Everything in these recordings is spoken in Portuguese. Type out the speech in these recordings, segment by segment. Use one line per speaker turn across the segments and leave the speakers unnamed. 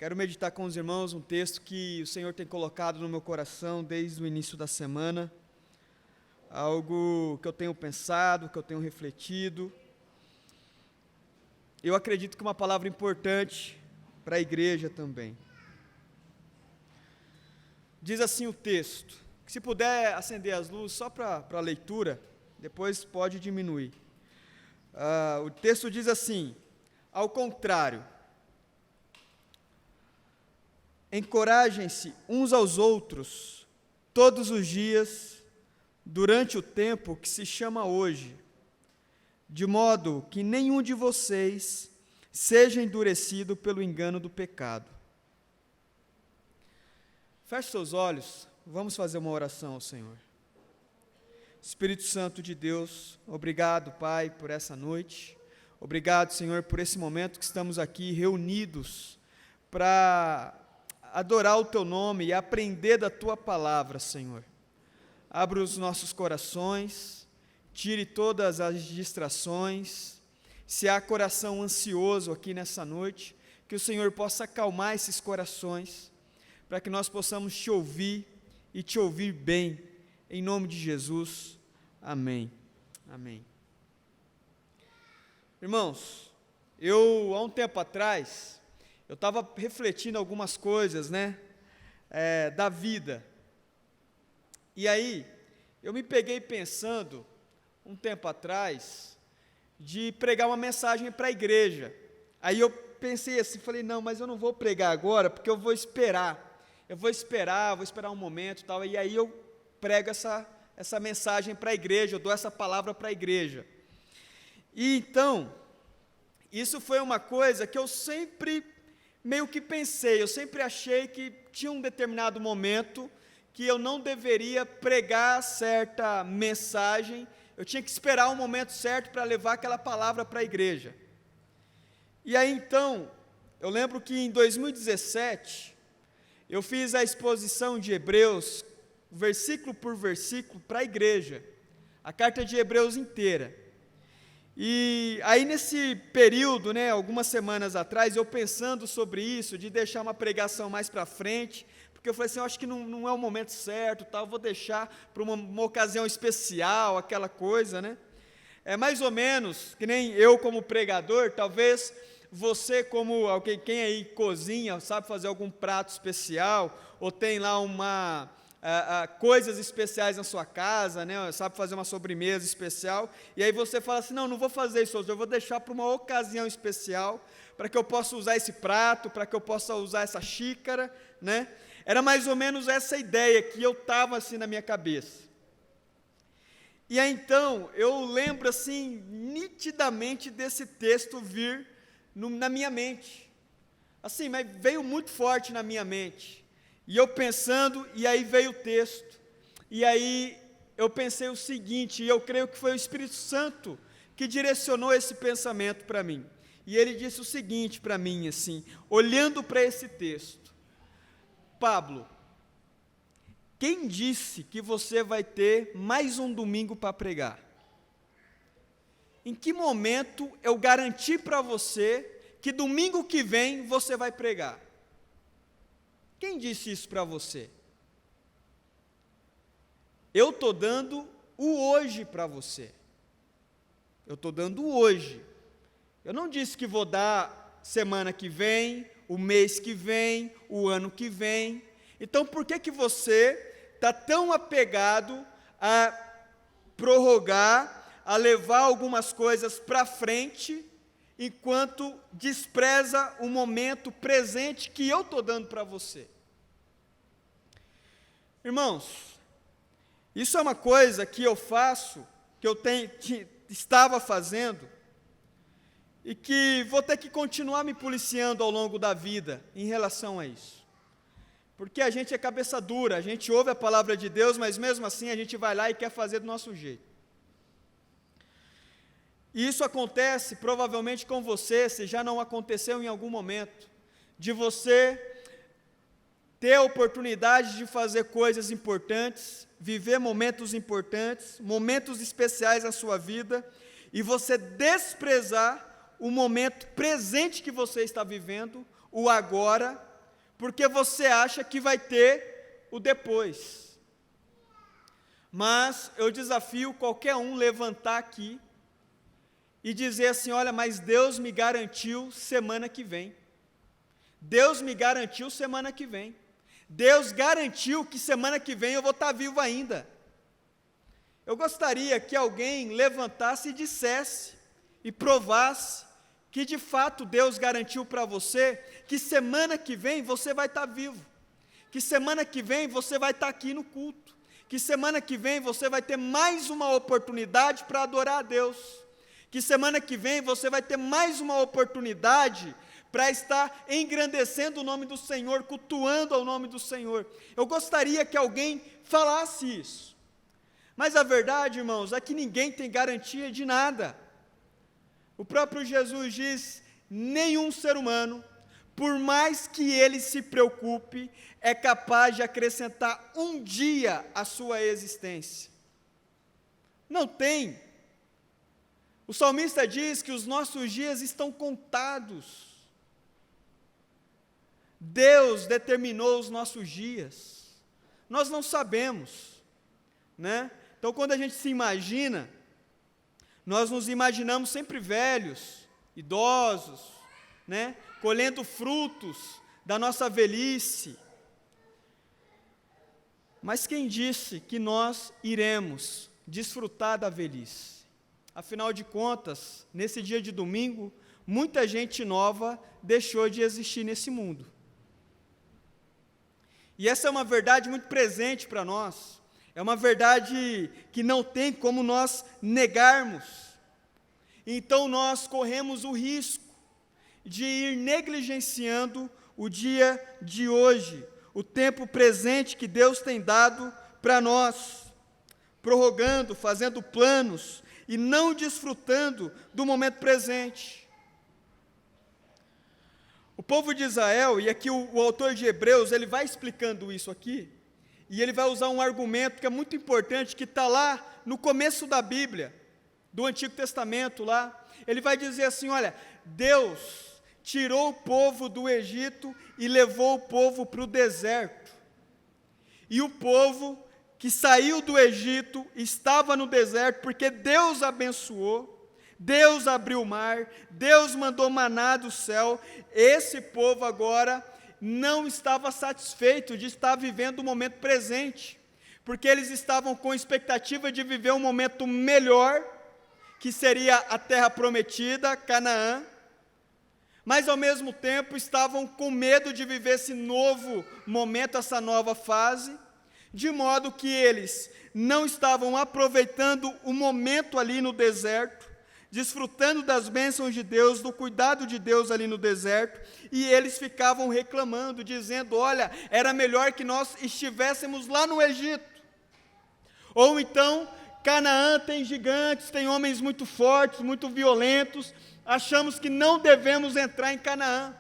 Quero meditar com os irmãos um texto que o Senhor tem colocado no meu coração desde o início da semana, algo que eu tenho pensado, que eu tenho refletido. Eu acredito que é uma palavra importante para a igreja também. Diz assim o texto, que se puder acender as luzes só para a leitura, depois pode diminuir. O texto diz assim: ao contrário, encorajem-se uns aos outros todos os dias, durante o tempo que se chama hoje, de modo que nenhum de vocês seja endurecido pelo engano do pecado. Feche seus olhos, vamos fazer uma oração ao Senhor. Espírito Santo de Deus, obrigado, Pai, por essa noite. Obrigado, Senhor, por esse momento que estamos aqui reunidos para adorar o Teu nome e aprender da Tua palavra, Senhor. Abra os nossos corações, tire todas as distrações. Se há coração ansioso aqui nessa noite, que o Senhor possa acalmar esses corações, para que nós possamos Te ouvir e Te ouvir bem, em nome de Jesus. Amém. Amém. Irmãos, há um tempo atrás, eu estava refletindo algumas coisas, da vida. E aí, eu me peguei pensando, um tempo atrás, de pregar uma mensagem para a igreja. Aí eu pensei assim, falei, não, mas eu não vou pregar agora, porque eu vou esperar. Vou esperar um momento e tal, e aí eu prego essa mensagem para a igreja, eu dou essa palavra para a igreja. E então, isso foi uma coisa que eu sempre meio que pensei, eu sempre achei que tinha um determinado momento que eu não deveria pregar certa mensagem, eu tinha que esperar o momento certo para levar aquela palavra para a igreja. E aí então, eu lembro que em 2017, eu fiz a exposição de Hebreus, versículo por versículo, para a igreja, a carta de Hebreus inteira. E aí nesse período, algumas semanas atrás, eu pensando sobre isso, de deixar uma pregação mais para frente, porque eu falei assim, eu acho que não é o momento certo, eu vou deixar para uma ocasião especial, aquela coisa, É mais ou menos, que nem eu como pregador, talvez você como alguém, quem aí cozinha, sabe fazer algum prato especial, ou tem lá coisas especiais na sua casa, sabe fazer uma sobremesa especial, e aí você fala assim, não vou fazer isso hoje, eu vou deixar para uma ocasião especial, para que eu possa usar esse prato, para que eu possa usar essa xícara, Era mais ou menos essa ideia que eu estava assim na minha cabeça. E aí então, eu lembro assim, nitidamente desse texto vir na minha mente, assim, mas veio muito forte na minha mente, e eu pensando, e aí veio o texto, e aí eu pensei o seguinte, e eu creio que foi o Espírito Santo que direcionou esse pensamento para mim, e ele disse o seguinte para mim, assim, olhando para esse texto: Pablo, quem disse que você vai ter mais um domingo para pregar? Em que momento eu garanti para você que domingo que vem você vai pregar? Quem disse isso para você? Eu estou dando o hoje para você. Eu estou dando o hoje. Eu não disse que vou dar semana que vem, o mês que vem, o ano que vem. Então, por que você está tão apegado a prorrogar, a levar algumas coisas para frente, enquanto despreza o momento presente que eu estou dando para você? Irmãos, isso é uma coisa que eu faço, que eu estava fazendo, e que vou ter que continuar me policiando ao longo da vida em relação a isso. Porque a gente é cabeça dura, a gente ouve a palavra de Deus, mas mesmo assim a gente vai lá e quer fazer do nosso jeito. E isso acontece provavelmente com você, se já não aconteceu em algum momento, de você ter a oportunidade de fazer coisas importantes, viver momentos importantes, momentos especiais na sua vida, e você desprezar o momento presente que você está vivendo, o agora, porque você acha que vai ter o depois. Mas eu desafio qualquer um levantar aqui e dizer assim: olha, mas Deus me garantiu semana que vem. Deus me garantiu semana que vem. Deus garantiu que semana que vem eu vou estar vivo ainda. Eu gostaria que alguém levantasse e dissesse e provasse que de fato Deus garantiu para você que semana que vem você vai estar vivo, que semana que vem você vai estar aqui no culto, que semana que vem você vai ter mais uma oportunidade para adorar a Deus, que semana que vem você vai ter mais uma oportunidade para estar engrandecendo o nome do Senhor, cultuando ao nome do Senhor. Eu gostaria que alguém falasse isso, mas a verdade, irmãos, é que ninguém tem garantia de nada. O próprio Jesus diz: nenhum ser humano, por mais que ele se preocupe, é capaz de acrescentar um dia à sua existência. Não tem. O salmista diz que os nossos dias estão contados. Deus determinou os nossos dias. Nós não sabemos, né? Então, quando a gente se imagina, nós nos imaginamos sempre velhos, idosos, né? Colhendo frutos da nossa velhice. Mas quem disse que nós iremos desfrutar da velhice? Afinal de contas, nesse dia de domingo, muita gente nova deixou de existir nesse mundo. E essa é uma verdade muito presente para nós, é uma verdade que não tem como nós negarmos. Então nós corremos o risco de ir negligenciando o dia de hoje, o tempo presente que Deus tem dado para nós, prorrogando, fazendo planos e não desfrutando do momento presente. O povo de Israel, e aqui o autor de Hebreus, ele vai explicando isso aqui, e ele vai usar um argumento que é muito importante, que está lá no começo da Bíblia, do Antigo Testamento lá. Ele vai dizer assim: olha, Deus tirou o povo do Egito e levou o povo para o deserto, e o povo que saiu do Egito estava no deserto porque Deus abençoou, Deus abriu o mar, Deus mandou maná do céu. Esse povo agora não estava satisfeito de estar vivendo o momento presente, porque eles estavam com expectativa de viver um momento melhor, que seria a terra prometida, Canaã, mas ao mesmo tempo estavam com medo de viver esse novo momento, essa nova fase, de modo que eles não estavam aproveitando o momento ali no deserto, desfrutando das bênçãos de Deus, do cuidado de Deus ali no deserto, e eles ficavam reclamando, dizendo: olha, era melhor que nós estivéssemos lá no Egito. Ou então, Canaã tem gigantes, tem homens muito fortes, muito violentos, achamos que não devemos entrar em Canaã.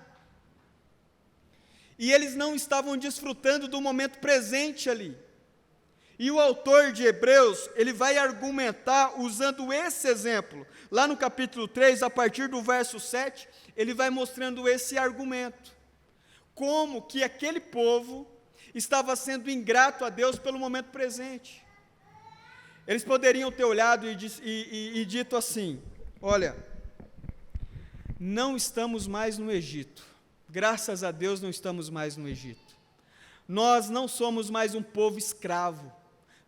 E eles não estavam desfrutando do momento presente ali. E o autor de Hebreus, ele vai argumentar usando esse exemplo. Lá no capítulo 3, a partir do verso 7, ele vai mostrando esse argumento. Como que aquele povo estava sendo ingrato a Deus pelo momento presente. Eles poderiam ter olhado e dito assim: olha, não estamos mais no Egito. Graças a Deus não estamos mais no Egito. Nós não somos mais um povo escravo.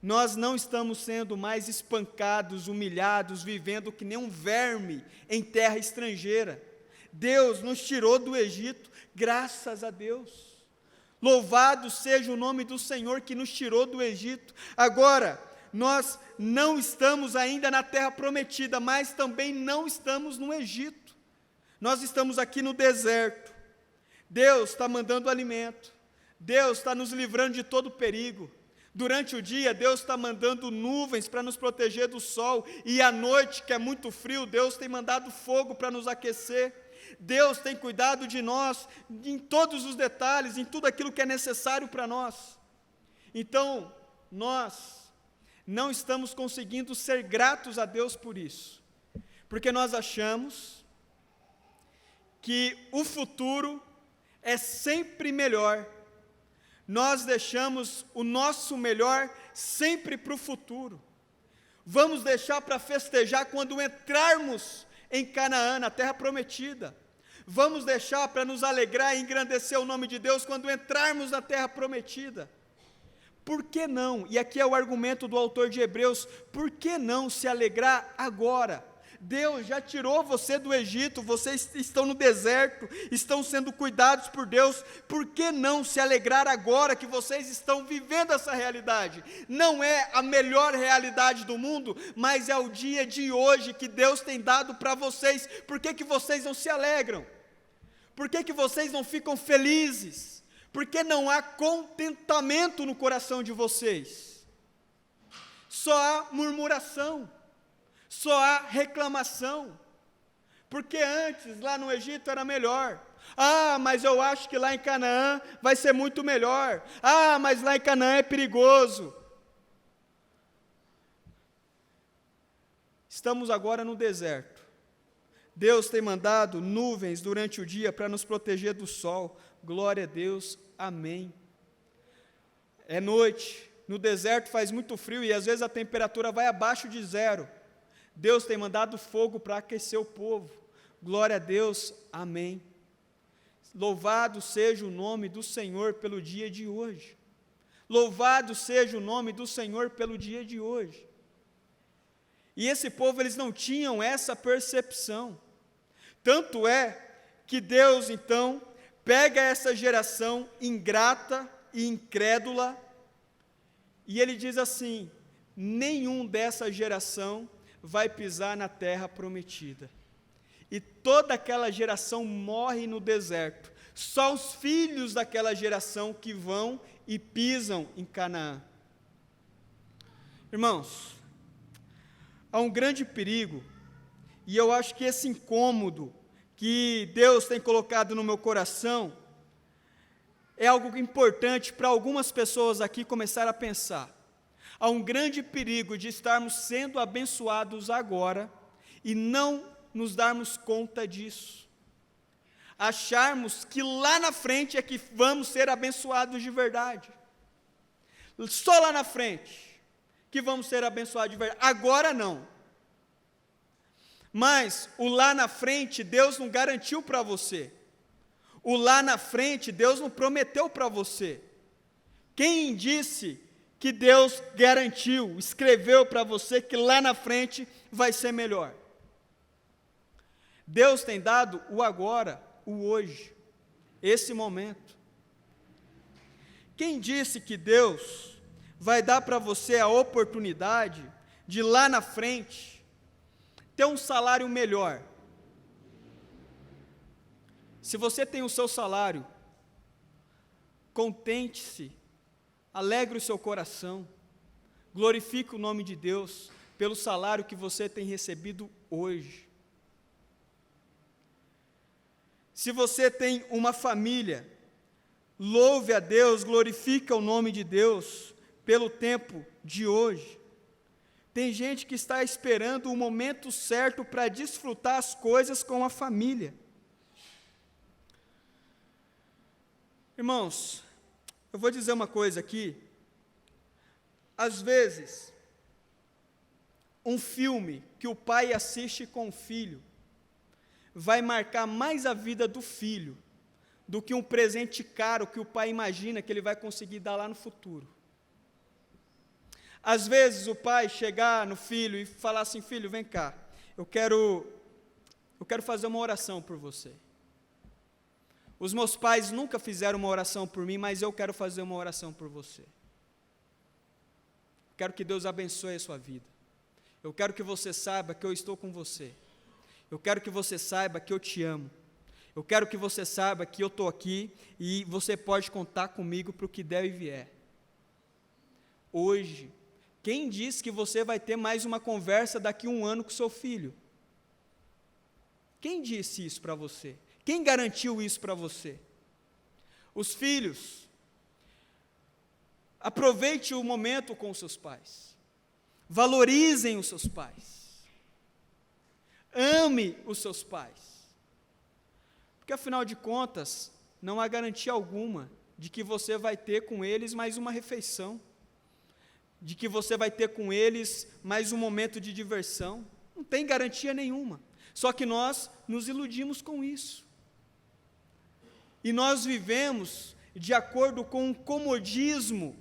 Nós não estamos sendo mais espancados, humilhados, vivendo que nem um verme em terra estrangeira. Deus nos tirou do Egito, graças a Deus. Louvado seja o nome do Senhor que nos tirou do Egito. Agora, nós não estamos ainda na terra prometida, mas também não estamos no Egito. Nós estamos aqui no deserto. Deus está mandando alimento. Deus está nos livrando de todo perigo. Durante o dia, Deus está mandando nuvens para nos proteger do sol, e à noite, que é muito frio, Deus tem mandado fogo para nos aquecer. Deus tem cuidado de nós em todos os detalhes, em tudo aquilo que é necessário para nós. Então, nós não estamos conseguindo ser gratos a Deus por isso, porque nós achamos que o futuro é sempre melhor. Nós deixamos o nosso melhor sempre para o futuro. Vamos deixar para festejar quando entrarmos em Canaã, na terra prometida. Vamos deixar para nos alegrar e engrandecer o nome de Deus quando entrarmos na terra prometida. Por que não? E aqui é o argumento do autor de Hebreus, por que não se alegrar agora? Deus já tirou você do Egito, vocês estão no deserto, estão sendo cuidados por Deus, por que não se alegrar agora que vocês estão vivendo essa realidade? Não é a melhor realidade do mundo, mas é o dia de hoje que Deus tem dado para vocês. Por que que vocês não se alegram? Por que que vocês não ficam felizes? Por que não há contentamento no coração de vocês? Só há murmuração. Só há reclamação, porque antes lá no Egito era melhor. Mas eu acho que lá em Canaã vai ser muito melhor. Mas lá em Canaã é perigoso. Estamos agora no deserto. Deus tem mandado nuvens durante o dia para nos proteger do sol. Glória a Deus, amém. É noite, no deserto faz muito frio e às vezes a temperatura vai abaixo de zero. Deus tem mandado fogo para aquecer o povo. Glória a Deus, amém. Louvado seja o nome do Senhor pelo dia de hoje. Louvado seja o nome do Senhor pelo dia de hoje. E esse povo, eles não tinham essa percepção. Tanto é que Deus, então, pega essa geração ingrata e incrédula, e Ele diz assim: nenhum dessa geração vai pisar na terra prometida. E toda aquela geração morre no deserto. Só os filhos daquela geração que vão e pisam em Canaã. Irmãos, há um grande perigo, e eu acho que esse incômodo que Deus tem colocado no meu coração é algo importante para algumas pessoas aqui começar a pensar. Há um grande perigo de estarmos sendo abençoados agora e não nos darmos conta disso. Acharmos que lá na frente é que vamos ser abençoados de verdade. Só lá na frente que vamos ser abençoados de verdade. Agora não. Mas o lá na frente Deus não garantiu para você. O lá na frente Deus não prometeu para você. Quem disse que Deus garantiu, escreveu para você que lá na frente vai ser melhor? Deus tem dado o agora, o hoje, esse momento. Quem disse que Deus vai dar para você a oportunidade de lá na frente ter um salário melhor? Se você tem o seu salário, contente-se, alegre o seu coração, glorifique o nome de Deus pelo salário que você tem recebido hoje. Se você tem uma família, louve a Deus, glorifique o nome de Deus pelo tempo de hoje. Tem gente que está esperando o momento certo para desfrutar as coisas com a família. Irmãos, eu vou dizer uma coisa aqui. Às vezes, um filme que o pai assiste com o filho vai marcar mais a vida do filho do que um presente caro que o pai imagina que ele vai conseguir dar lá no futuro. Às vezes o pai chegar no filho e falar assim: filho, vem cá, eu quero fazer uma oração por você. Os meus pais nunca fizeram uma oração por mim, mas eu quero fazer uma oração por você. Quero que Deus abençoe a sua vida. Eu quero que você saiba que eu estou com você. Eu quero que você saiba que eu te amo. Eu quero que você saiba que eu estou aqui e você pode contar comigo para o que der e vier. Hoje, quem disse que você vai ter mais uma conversa daqui a um ano com seu filho? Quem disse isso para você? Quem garantiu isso para você? Os filhos, aproveite o momento com os seus pais. Valorizem os seus pais. Ame os seus pais. Porque, afinal de contas, não há garantia alguma de que você vai ter com eles mais uma refeição, de que você vai ter com eles mais um momento de diversão. Não tem garantia nenhuma. Só que nós nos iludimos com isso. E nós vivemos de acordo com um comodismo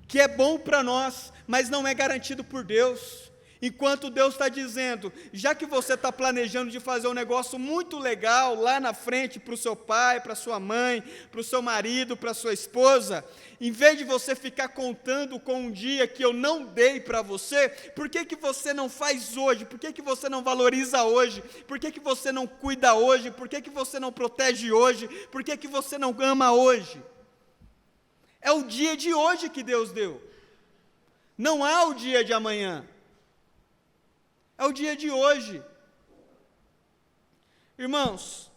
que é bom para nós, mas não é garantido por Deus. Enquanto Deus está dizendo, já que você está planejando de fazer um negócio muito legal lá na frente para o seu pai, para a sua mãe, para o seu marido, para a sua esposa, em vez de você ficar contando com um dia que eu não dei para você, por que você não faz hoje? Por que você não valoriza hoje? Por que você não cuida hoje? Por que você não protege hoje? Por que você não ama hoje? É o dia de hoje que Deus deu. Não há o dia de amanhã. É o dia de hoje. Irmãos,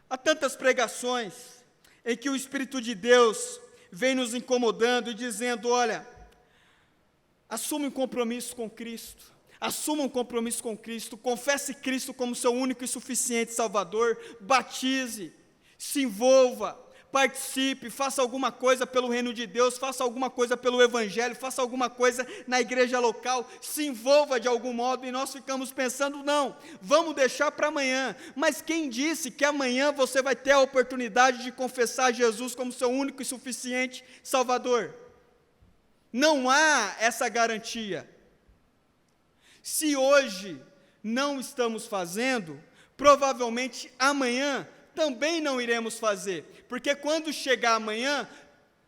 há tantas pregações em que o Espírito de Deus vem nos incomodando e dizendo, olha, assuma um compromisso com Cristo, assuma um compromisso com Cristo, confesse Cristo como seu único e suficiente Salvador, batize, se envolva, participe, faça alguma coisa pelo reino de Deus, faça alguma coisa pelo Evangelho, faça alguma coisa na igreja local, se envolva de algum modo, e nós ficamos pensando, não, vamos deixar para amanhã, mas quem disse que amanhã você vai ter a oportunidade de confessar Jesus como seu único e suficiente Salvador? Não há essa garantia. Se hoje não estamos fazendo, provavelmente amanhã também não iremos fazer, porque quando chegar amanhã,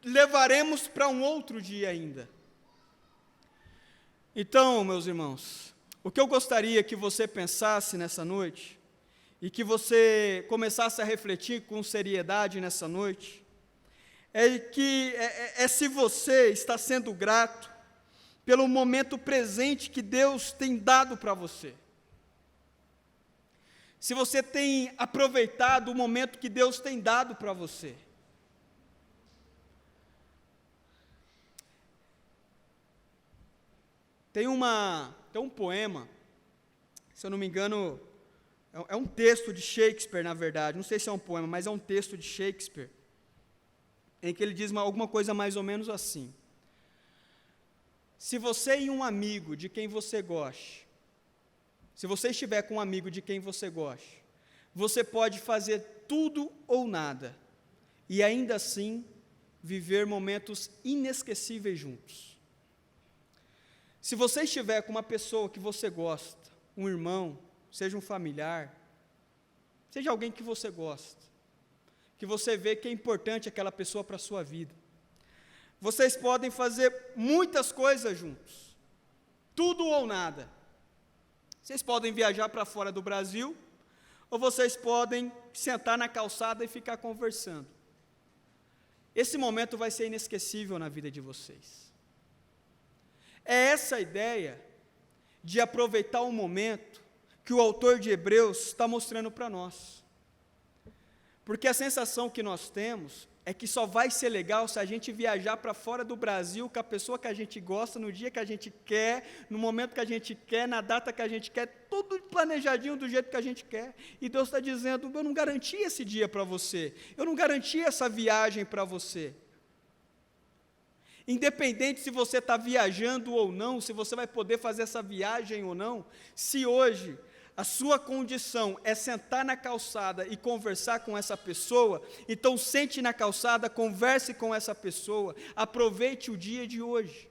levaremos para um outro dia ainda. Então, meus irmãos, o que eu gostaria que você pensasse nessa noite, e que você começasse a refletir com seriedade nessa noite, é se você está sendo grato pelo momento presente que Deus tem dado para você. Se você tem aproveitado o momento que Deus tem dado para você. Tem um poema, se eu não me engano, é um texto de Shakespeare, na verdade, não sei se é um poema, mas é um texto de Shakespeare, em que ele diz alguma coisa mais ou menos assim: se você e um amigo de quem você goste, se você estiver com um amigo de quem você goste, você pode fazer tudo ou nada, e ainda assim viver momentos inesquecíveis juntos. Se você estiver com uma pessoa que você gosta, um irmão, seja um familiar, seja alguém que você gosta, que você vê que é importante aquela pessoa para a sua vida, vocês podem fazer muitas coisas juntos, tudo ou nada. Vocês podem viajar para fora do Brasil, ou vocês podem sentar na calçada e ficar conversando. Esse momento vai ser inesquecível na vida de vocês. É essa a ideia de aproveitar o momento que o autor de Hebreus está mostrando para nós. Porque a sensação que nós temos é que só vai ser legal se a gente viajar para fora do Brasil com a pessoa que a gente gosta, no dia que a gente quer, no momento que a gente quer, na data que a gente quer, tudo planejadinho do jeito que a gente quer. E Deus está dizendo, eu não garanti esse dia para você, eu não garanti essa viagem para você. Independente se você está viajando ou não, se você vai poder fazer essa viagem ou não, se hoje a sua condição é sentar na calçada e conversar com essa pessoa, então sente na calçada, converse com essa pessoa, aproveite o dia de hoje.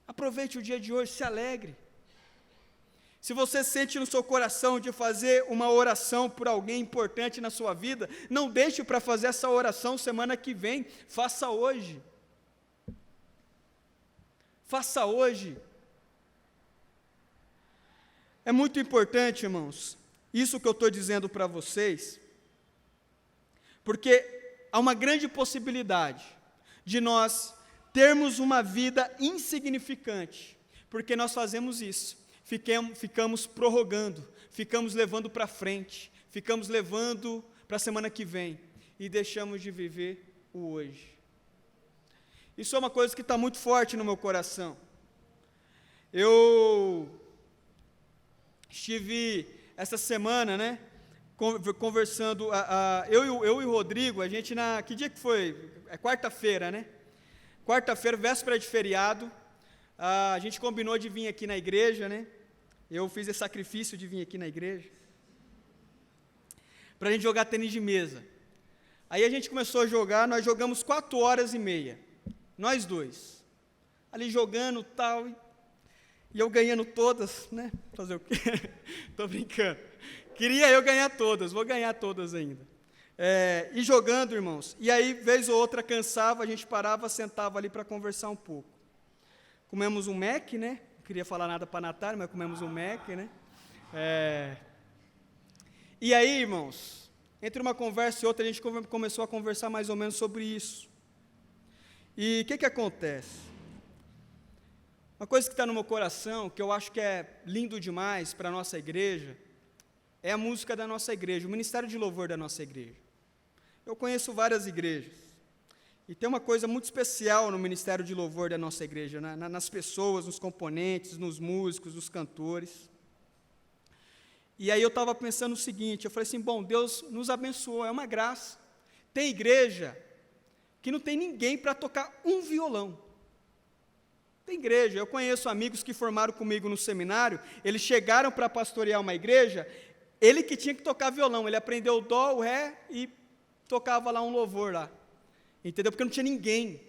Aproveite o dia de hoje, se alegre. Se você sente no seu coração de fazer uma oração por alguém importante na sua vida, não deixe para fazer essa oração semana que vem, faça hoje. Faça hoje. É muito importante, irmãos, isso que eu estou dizendo para vocês, porque há uma grande possibilidade de nós termos uma vida insignificante, porque nós fazemos isso, ficamos prorrogando, ficamos levando para frente, ficamos levando para a semana que vem, e deixamos de viver o hoje. Isso é uma coisa que está muito forte no meu coração. Eu estive essa semana, conversando, eu e o Rodrigo, a gente que dia que foi? É quarta-feira, né? Quarta-feira, véspera de feriado, a gente combinou de vir aqui na igreja, né? Eu fiz esse sacrifício de vir aqui na igreja, para a gente jogar tênis de mesa. Aí a gente começou a jogar, nós jogamos 4h30, nós dois, ali jogando tal, e eu ganhando todas, né? Fazer o quê? Estou brincando. Queria eu ganhar todas, vou ganhar todas ainda. E jogando, irmãos, e aí, vez ou outra, cansava, a gente parava, sentava ali para conversar um pouco. Comemos um Mac, né? Não queria falar nada para a Natália, mas comemos um Mac, né? E aí, irmãos, entre uma conversa e outra, a gente começou a conversar mais ou menos sobre isso. E o que acontece? Uma coisa que está no meu coração, que eu acho que é lindo demais para a nossa igreja, é a música da nossa igreja, o ministério de louvor da nossa igreja. Eu conheço várias igrejas, e tem uma coisa muito especial no ministério de louvor da nossa igreja, nas pessoas, nos componentes, nos músicos, nos cantores. E aí eu estava pensando o seguinte, eu falei assim, bom, Deus nos abençoou, é uma graça. Tem igreja que não tem ninguém para tocar um violão. Tem igreja, eu conheço amigos que formaram comigo no seminário, eles chegaram para pastorear uma igreja, ele que tinha que tocar violão, ele aprendeu o dó, o ré e tocava lá um louvor lá, entendeu? Porque não tinha ninguém.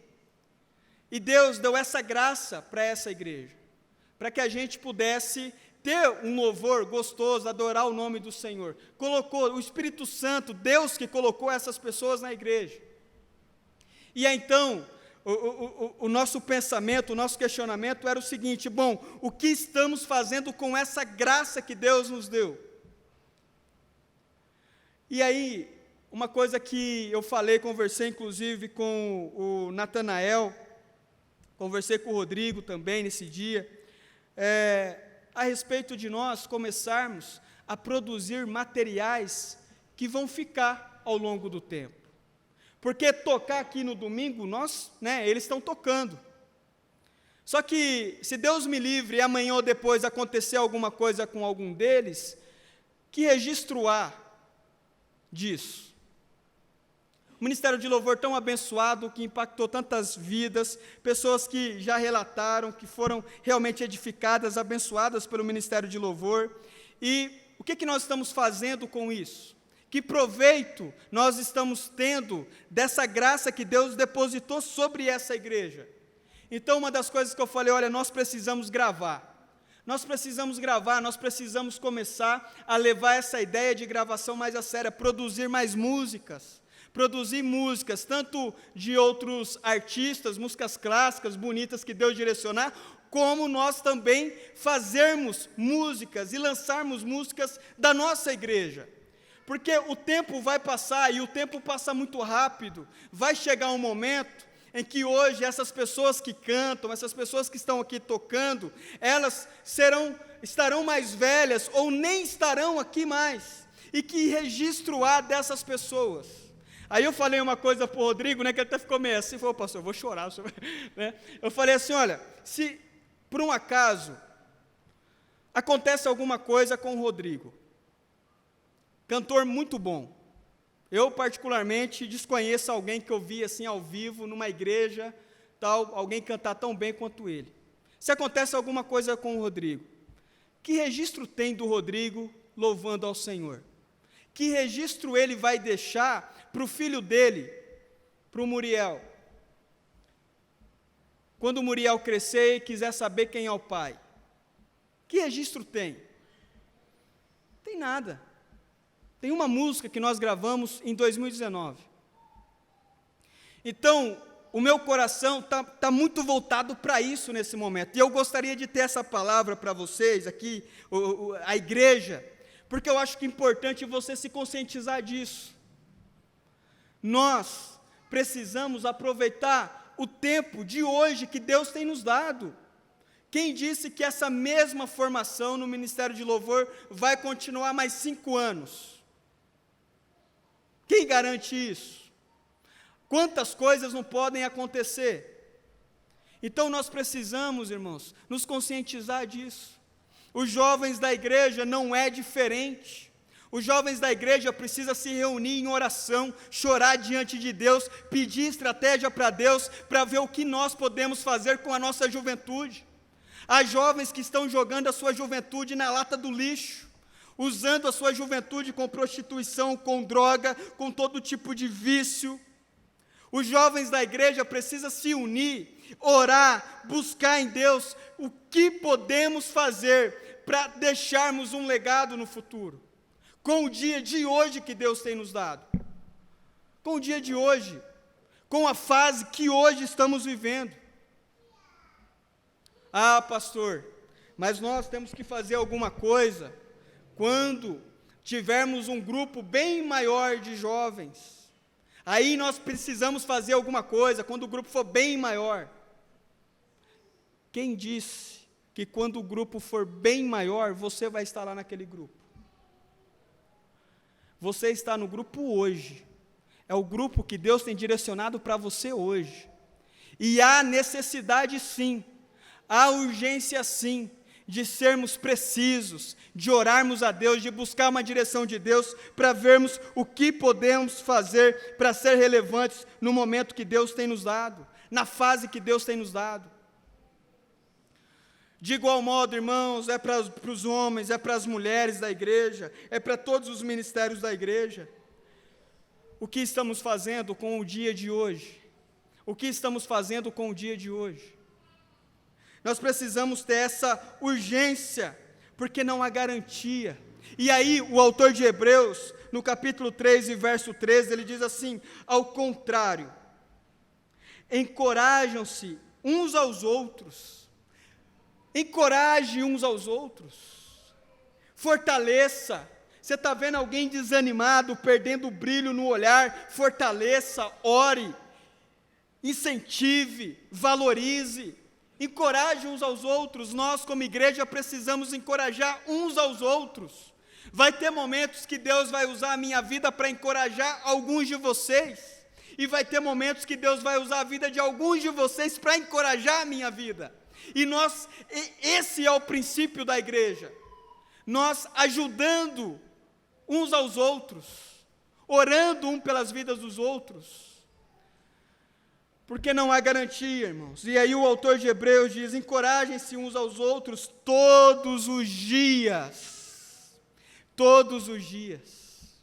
E Deus deu essa graça para essa igreja, para que a gente pudesse ter um louvor gostoso, adorar o nome do Senhor. Colocou o Espírito Santo, Deus que colocou essas pessoas na igreja. E aí, então, o nosso pensamento, o nosso questionamento era o seguinte, bom, o que estamos fazendo com essa graça que Deus nos deu? E aí, uma coisa que eu falei, conversei inclusive com o Natanael, conversei com o Rodrigo também nesse dia, a respeito de nós começarmos a produzir materiais que vão ficar ao longo do tempo. Porque tocar aqui no domingo, eles estão tocando. Só que, se Deus me livre, amanhã ou depois acontecer alguma coisa com algum deles, que registro há disso? O Ministério de Louvor tão abençoado, que impactou tantas vidas, pessoas que já relataram, que foram realmente edificadas, abençoadas pelo Ministério de Louvor. E o que nós estamos fazendo com isso? Que proveito nós estamos tendo dessa graça que Deus depositou sobre essa igreja? Então, uma das coisas que eu falei, olha, nós precisamos gravar, nós precisamos começar a levar essa ideia de gravação mais a sério, produzir músicas, tanto de outros artistas, músicas clássicas, bonitas, que Deus direcionar, como nós também fazermos músicas e lançarmos músicas da nossa igreja. Porque o tempo vai passar, e o tempo passa muito rápido, vai chegar um momento em que hoje essas pessoas que cantam, essas pessoas que estão aqui tocando, elas estarão mais velhas, ou nem estarão aqui mais, e que registro há dessas pessoas? Aí eu falei uma coisa para o Rodrigo, que ele até ficou meio assim, falou, pastor, eu vou chorar, né? Eu falei assim, olha, se por um acaso acontece alguma coisa com o Rodrigo, cantor muito bom. Eu, particularmente, desconheço alguém que eu vi assim ao vivo, numa igreja, alguém cantar tão bem quanto ele. Se acontece alguma coisa com o Rodrigo, que registro tem do Rodrigo louvando ao Senhor? Que registro ele vai deixar para o filho dele, para o Muriel? Quando o Muriel crescer e quiser saber quem é o pai, que registro tem? Não tem nada. Tem uma música que nós gravamos em 2019. Então, o meu coração está muito voltado para isso nesse momento. E eu gostaria de ter essa palavra para vocês aqui, a igreja, porque eu acho que é importante você se conscientizar disso. Nós precisamos aproveitar o tempo de hoje que Deus tem nos dado. Quem disse que essa mesma formação no Ministério de Louvor vai continuar mais 5 anos? Quem garante isso? Quantas coisas não podem acontecer? Então nós precisamos, irmãos, nos conscientizar disso. Os jovens da igreja não é diferente. Os jovens da igreja precisam se reunir em oração, chorar diante de Deus, pedir estratégia para Deus, para ver o que nós podemos fazer com a nossa juventude. Há jovens que estão jogando a sua juventude na lata do lixo, usando a sua juventude com prostituição, com droga, com todo tipo de vício. Os jovens da igreja precisam se unir, orar, buscar em Deus o que podemos fazer para deixarmos um legado no futuro, com o dia de hoje que Deus tem nos dado, com o dia de hoje, com a fase que hoje estamos vivendo. Ah, pastor, mas nós temos que fazer alguma coisa quando tivermos um grupo bem maior de jovens. Aí nós precisamos fazer alguma coisa quando o grupo for bem maior. Quem disse que quando o grupo for bem maior, você vai estar lá naquele grupo? Você está no grupo hoje. É o grupo que Deus tem direcionado para você hoje. E há necessidade sim, há urgência sim, de sermos precisos, de orarmos a Deus, de buscar uma direção de Deus, para vermos o que podemos fazer para ser relevantes no momento que Deus tem nos dado, na fase que Deus tem nos dado. De igual modo, irmãos, é para os homens, é para as mulheres da igreja, é para todos os ministérios da igreja. O que estamos fazendo com o dia de hoje? O que estamos fazendo com o dia de hoje? Nós precisamos ter essa urgência, porque não há garantia. E aí, o autor de Hebreus, no capítulo 3 e verso 13, ele diz assim: ao contrário, encorajam-se uns aos outros, encoraje uns aos outros, fortaleça. Você está vendo alguém desanimado, perdendo o brilho no olhar, fortaleça, ore, incentive, valorize. Encoraje uns aos outros. Nós como igreja precisamos encorajar uns aos outros. Vai ter momentos que Deus vai usar a minha vida para encorajar alguns de vocês, e vai ter momentos que Deus vai usar a vida de alguns de vocês para encorajar a minha vida. E esse é o princípio da igreja, nós ajudando uns aos outros, orando um pelas vidas dos outros, porque não há garantia, irmãos. E aí o autor de Hebreus diz: encorajem-se uns aos outros todos os dias. Todos os dias.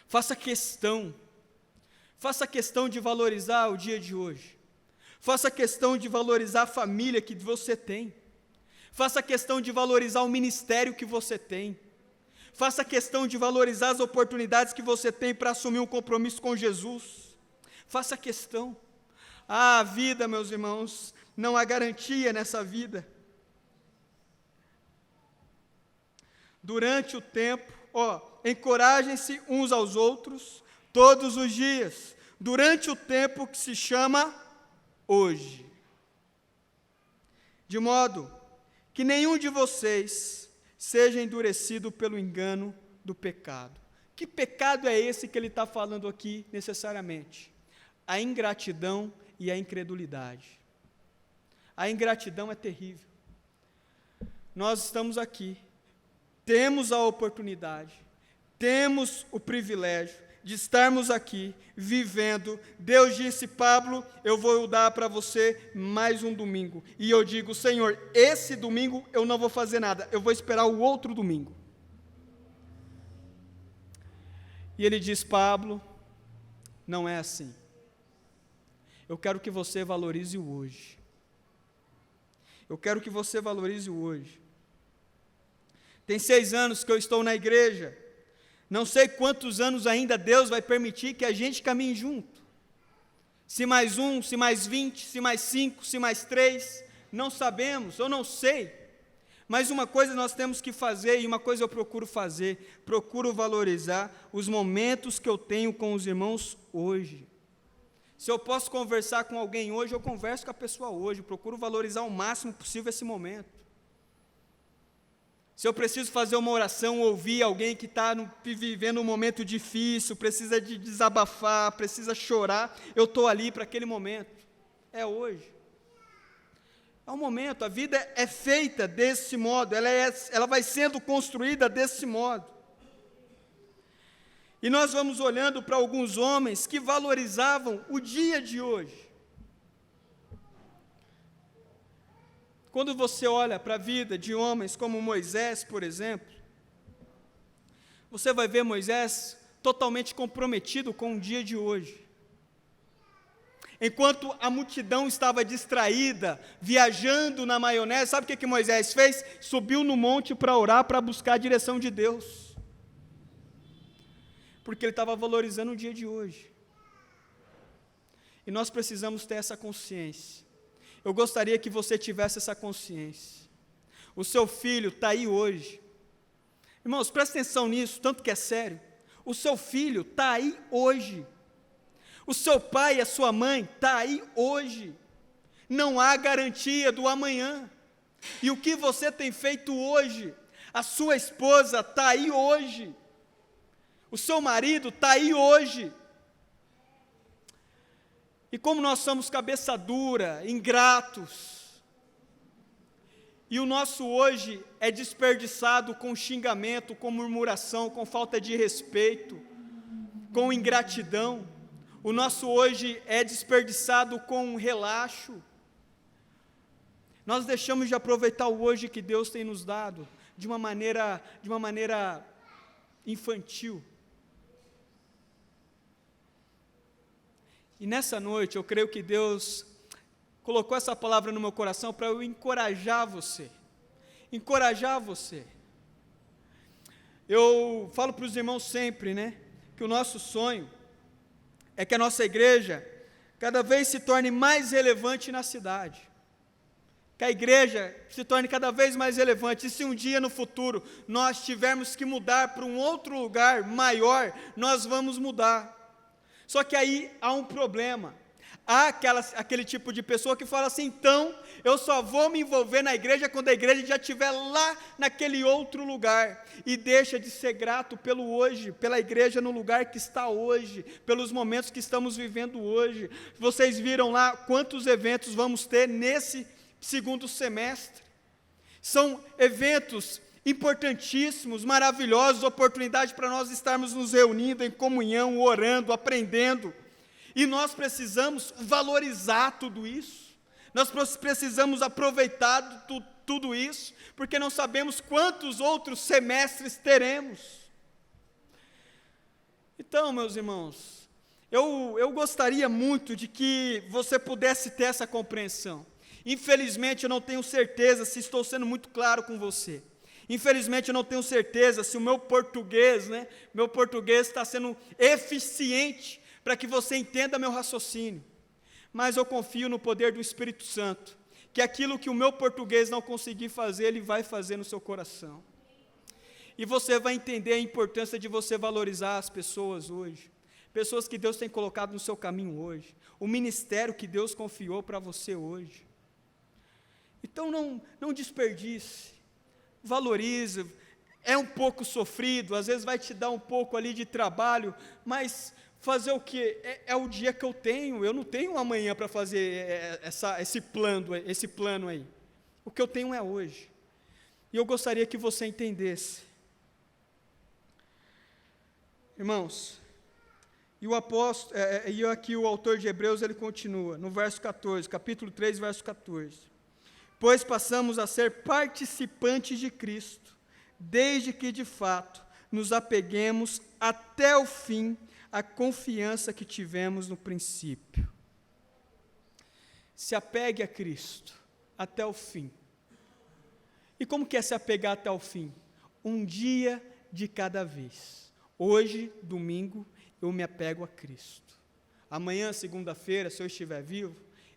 Faça questão de valorizar o dia de hoje. Faça questão de valorizar a família que você tem. Faça questão de valorizar o ministério que você tem. Faça questão de valorizar as oportunidades que você tem para assumir um compromisso com Jesus. Faça questão. A vida, meus irmãos, não há garantia nessa vida. Durante o tempo, encorajem-se uns aos outros, todos os dias, durante o tempo que se chama hoje. De modo que nenhum de vocês seja endurecido pelo engano do pecado. Que pecado é esse que ele está falando aqui necessariamente? A ingratidão e a incredulidade. A ingratidão é terrível. Nós estamos aqui, temos a oportunidade, temos o privilégio de estarmos aqui, vivendo. Deus disse: Pablo, eu vou dar para você mais um domingo. E eu digo: Senhor, esse domingo eu não vou fazer nada, eu vou esperar o outro domingo. E ele diz: Pablo, não é assim. Eu quero que você valorize o hoje. Eu quero que você valorize o hoje. Tem 6 anos que eu estou na igreja. Não sei quantos anos ainda Deus vai permitir que a gente caminhe junto. Se mais 1, se mais 20, se mais 5, se mais 3, não sabemos, eu não sei. Mas uma coisa nós temos que fazer, e uma coisa eu procuro fazer, procuro valorizar os momentos que eu tenho com os irmãos hoje. Se eu posso conversar com alguém hoje, eu converso com a pessoa hoje, procuro valorizar o máximo possível esse momento. Se eu preciso fazer uma oração, ouvir alguém que está vivendo um momento difícil, precisa de desabafar, precisa chorar, eu estou ali para aquele momento. É hoje. É um momento, a vida é feita desse modo, ela vai sendo construída desse modo. E nós vamos olhando para alguns homens que valorizavam o dia de hoje. Quando você olha para a vida de homens como Moisés, por exemplo, você vai ver Moisés totalmente comprometido com o dia de hoje. Enquanto a multidão estava distraída, viajando na maionese, sabe o que Moisés fez? Subiu no monte para orar, para buscar a direção de Deus. Porque ele estava valorizando o dia de hoje. E nós precisamos ter essa consciência. Eu gostaria que você tivesse essa consciência. O seu filho está aí hoje. Irmãos, presta atenção nisso, tanto que é sério. O seu filho está aí hoje. O seu pai e a sua mãe está aí hoje. Não há garantia do amanhã. E o que você tem feito hoje? A sua esposa está aí hoje. O seu marido está aí hoje. E como nós somos cabeça dura, ingratos, e o nosso hoje é desperdiçado com xingamento, com murmuração, com falta de respeito, com ingratidão, o nosso hoje é desperdiçado com relaxo, nós deixamos de aproveitar o hoje que Deus tem nos dado, de uma maneira infantil. E nessa noite, eu creio que Deus colocou essa palavra no meu coração para eu encorajar você. Encorajar você. Eu falo para os irmãos sempre, que o nosso sonho é que a nossa igreja cada vez se torne mais relevante na cidade. Que a igreja se torne cada vez mais relevante. E se um dia no futuro nós tivermos que mudar para um outro lugar maior, nós vamos mudar. Só que aí há um problema. Há aquele tipo de pessoa que fala assim, então, eu só vou me envolver na igreja quando a igreja já estiver lá naquele outro lugar, e deixa de ser grato pelo hoje, pela igreja no lugar que está hoje, pelos momentos que estamos vivendo hoje. Vocês viram lá quantos eventos vamos ter nesse segundo semestre? São eventos importantíssimos, maravilhosos, oportunidade para nós estarmos nos reunindo em comunhão, orando, aprendendo. E nós precisamos valorizar tudo isso, nós precisamos aproveitar tudo isso, porque não sabemos quantos outros semestres teremos. Então, meus irmãos, eu gostaria muito de que você pudesse ter essa compreensão. Infelizmente, eu não tenho certeza se estou sendo muito claro com você. Infelizmente, eu não tenho certeza se o meu português está sendo eficiente para que você entenda meu raciocínio. Mas eu confio no poder do Espírito Santo, que aquilo que o meu português não conseguir fazer, ele vai fazer no seu coração. E você vai entender a importância de você valorizar as pessoas hoje, pessoas que Deus tem colocado no seu caminho hoje, o ministério que Deus confiou para você hoje. Então não desperdice, valorize. É um pouco sofrido, às vezes vai te dar um pouco ali de trabalho, mas fazer o quê? É o dia que eu não tenho amanhã para fazer esse plano aí. O que eu tenho é hoje. E eu gostaria que você entendesse. Irmãos, e aqui o autor de Hebreus, ele continua, no verso 14, capítulo 3, verso 14. Pois passamos a ser participantes de Cristo, desde que de fato nos apeguemos até o fim à confiança que tivemos no princípio. Se apegue a Cristo até o fim. E como que é se apegar até o fim? Um dia de cada vez. Hoje, domingo, eu me apego a Cristo. Amanhã, segunda-feira, se eu estiver vivo,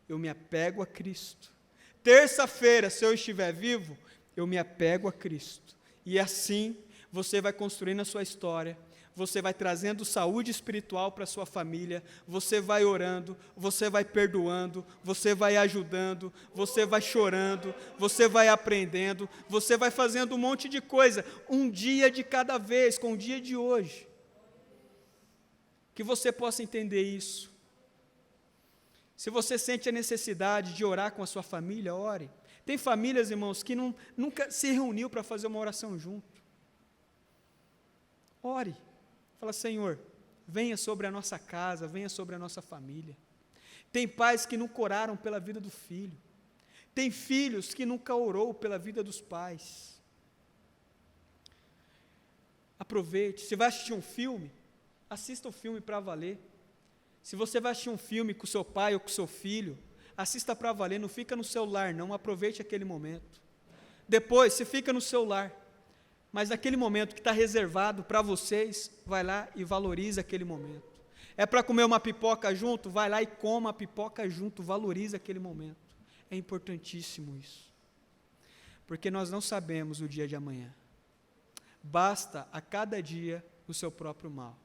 eu me apego a Cristo. Terça-feira, se eu estiver vivo, eu me apego a Cristo. E assim, você vai construindo a sua história, você vai trazendo saúde espiritual para a sua família, você vai orando, você vai perdoando, você vai ajudando, você vai chorando, você vai aprendendo, você vai fazendo um monte de coisa, um dia de cada vez, com o dia de hoje. Que você possa entender isso. Se você sente a necessidade de orar com a sua família, ore. Tem famílias, irmãos, que nunca se reuniu para fazer uma oração junto. Ore. Fala, Senhor, venha sobre a nossa casa, venha sobre a nossa família. Tem pais que nunca oraram pela vida do filho. Tem filhos que nunca orou pela vida dos pais. Aproveite. Se vai assistir um filme, assista o filme para valer. Se você vai assistir um filme com seu pai ou com seu filho, assista para valer, não fica no celular não, aproveite aquele momento. Depois, você fica no celular, mas naquele momento que está reservado para vocês, vai lá e valoriza aquele momento. É para comer uma pipoca junto? Vai lá e coma a pipoca junto, valoriza aquele momento. É importantíssimo isso, porque nós não sabemos o dia de amanhã. Basta a cada dia o seu próprio mal.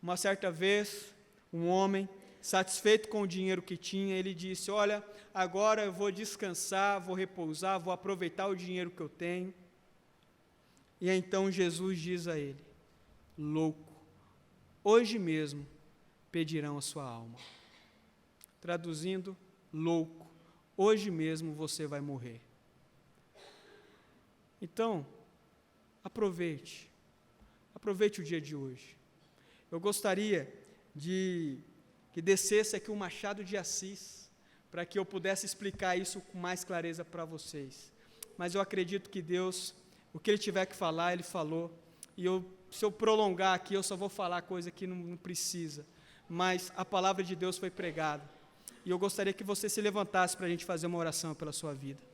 Uma certa vez, um homem, satisfeito com o dinheiro que tinha, ele disse, olha, agora eu vou descansar, vou repousar, vou aproveitar o dinheiro que eu tenho. E então Jesus diz a ele, louco, hoje mesmo pedirão a sua alma. Traduzindo, louco, hoje mesmo você vai morrer. Então, aproveite o dia de hoje. Eu gostaria que descesse aqui um Machado de Assis, para que eu pudesse explicar isso com mais clareza para vocês. Mas eu acredito que Deus, o que Ele tiver que falar, Ele falou, e se eu prolongar aqui, eu só vou falar coisa que não precisa, mas a palavra de Deus foi pregada, e eu gostaria que você se levantasse para a gente fazer uma oração pela sua vida.